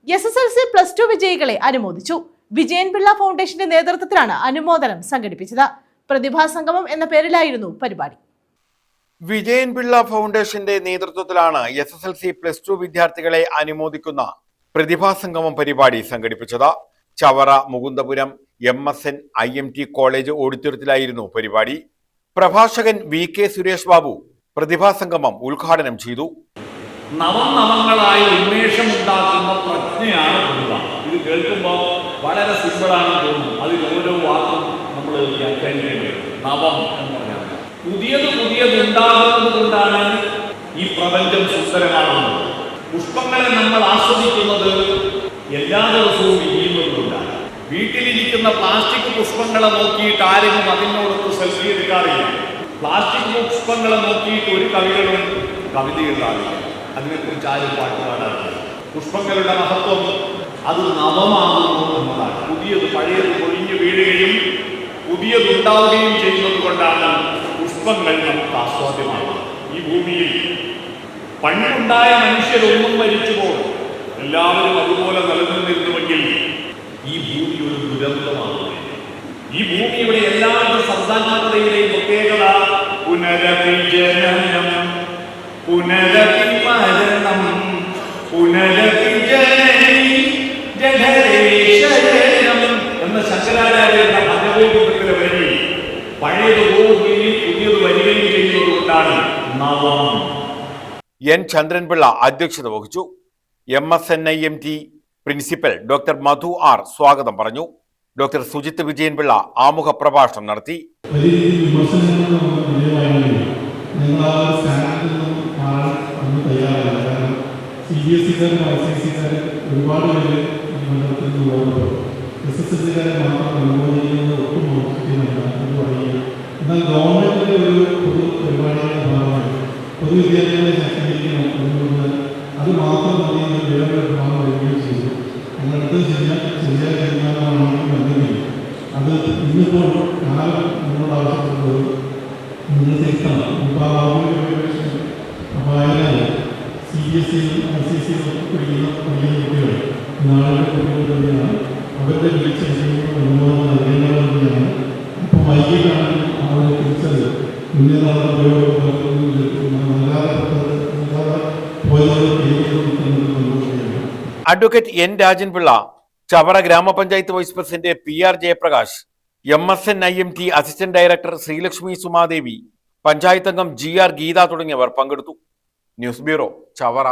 SSLC +2 വിജയികളെ അനുമോദിച്ചു. വിജയൻപിള്ള ഫൗണ്ടേഷന്റെ നേതൃത്വത്തിലാണ് അനുമോദനം സംഘടിപ്പിച്ചത്. പ്രതിഭാസംഗമം എന്ന പേരിലായിരുന്നു പരിപാടി. വിജയൻപിള്ള ഫൗണ്ടേഷന്റെ നേതൃത്വത്തിലാണ് SSLC +2 വിദ്യാർത്ഥികളെ അനുമോദിക്കുന്ന പ്രതിഭാസംഗമം പരിപാടി സംഘടിപ്പിച്ചത്. Chavara Mukundapuram MSN IMT college ഓഡിറ്റോറിയത്തിലായിരുന്നു പരിപാടി. പ്രഭാഷകൻ VK സുരേഷ് ബാബു പ്രതിഭാസംഗമം ഉദ്ഘാടനം ചെയ്തു. നവങ്ങളായി ഉന്മേഷം ഉണ്ടാക്കുന്ന പ്രജ്ഞയാണ് പ്രതിഭ. ഇത് കേൾക്കുമ്പോൾ വളരെ സിമ്പിളാണ് തോന്നുന്നു. അതിൽ ഓരോ വാക്കും നമ്മൾ വ്യാഖ്യാനിക്കേണ്ടത്. നവം എന്ന് പറഞ്ഞാൽ പുതിയത് ഉണ്ടാകുന്നത് കൊണ്ടാണ് ഈ പ്രപഞ്ചം സുന്ദരമാകുന്നത്. പുഷ്പങ്ങളെ നമ്മൾ ആസ്വദിക്കുന്നത് എല്ലാ ദിവസവും വിരിയുന്നതുകൊണ്ടാണ്. വീട്ടിലിരിക്കുന്ന പ്ലാസ്റ്റിക് പുഷ്പങ്ങളെ നോക്കിയിട്ട് ആരെങ്കിലും അതിനോടൊത്ത് സെൽഫി എടുക്കാറില്ല. പ്ലാസ്റ്റിക് പുഷ്പങ്ങളെ നോക്കിയിട്ട് ഒരു കവികളും കവിത എഴുതാറില്ല. അതിനെക്കുറിച്ച് ആരും പാട്ട് പാടാറില്ല. പുഷ്പങ്ങളുടെ മഹത്വം അത് നവമാകുന്നു എന്നതാണ്. പുതിയത് പഴയത് പൊളിഞ്ഞു വീഴുകയും പുതിയതുണ്ടാവുകയും ചെയ്യുന്നത് കൊണ്ടാണ് പുഷ്പങ്ങൾ നമുക്ക് ആസ്വാദ്യമാകുന്നത്. ഈ ഭൂമിയിൽ പണ്ടുണ്ടായ മനുഷ്യരൊന്നും മരിച്ചു പോകും. എല്ലാവരും അതുപോലെ നിലനിന്നിരുന്നുവെങ്കിൽ ഈ ഭൂമി ഒരു ദുരന്തമാകുന്നു. ഈ ഭൂമിയുടെ എല്ലാവരുടെ സന്താനങ്ങളുടെയും പ്രത്യേകത പുനരവിജനനം, പുനരവിമരണം, പുനരവിജനം എന്ന ശങ്കരാചാര്യരുടെ ഭഗവത്ഗീതയിലെ വരി പഴയത് പോവുകയും പുതിയത് വരികയും ചെയ്യുന്നതുകൊണ്ടാണ് നവം. N ചന്ദ്രൻപിള്ള അധ്യക്ഷത വഹിച്ചു. MSN IMT പ്രിൻസിപ്പൽ ഡോക്ടർ മധു R സ്വാഗതം പറഞ്ഞു. ഡോക്ടർ സുജിത്ത് വിജയൻപിള്ള ആമുഖ പ്രഭാഷണം നടത്തി. ഒരുപാട് പേര് SSLC-കാരെ മാത്രം അനുമോദിക്കുന്നത് ഒട്ടും മോശിക്കുന്നില്ല എന്ന് പറയുക. എന്നാൽ ഗവൺമെന്റിന്റെ ഒരു പൊതു പരിപാടിയുടെ ഭാഗമായി പൊതുവിദ്യാലയങ്ങളെ ശാക്തീകരിക്കണം എന്നുള്ളത് അത് മാത്രം മതി വേറെ ഭാഗം വരികയും ചെയ്തു. ഞങ്ങളടുത്ത് ശരിയായ തീരുമാനമാണെങ്കിൽ വന്നെങ്കിൽ അത് ഇന്നിപ്പോൾ കാലം നമ്മളോട് ആവശ്യപ്പെടുന്നത് നിങ്ങൾ തിരുത്തണം. അപ്പോൾ അതിനാൽ CBSE ICSE പഠിക്കുന്ന കുട്ടികൾ നാളെ കുട്ടികൾ തന്നെയാണ് അവരുടെ വിളിച്ച വിഷയങ്ങൾ അനുഭവം നൽകേണ്ടതാണ്. അപ്പോൾ വൈകിട്ടാണെങ്കിൽ അവരെ തിരിച്ചത് മുന്നേറാതെ അഡ്വക്കേറ്റ് N രാജൻപിള്ള, ചവറ ഗ്രാമപഞ്ചായത്ത് vice president PR Jayaprakash, MSN IMT assistant director Sreelakshmi Sumadevi, panchayat അംഗം GR ഗീത തുടങ്ങിയവർ പങ്കെടുത്തു. News bureau, Chavara.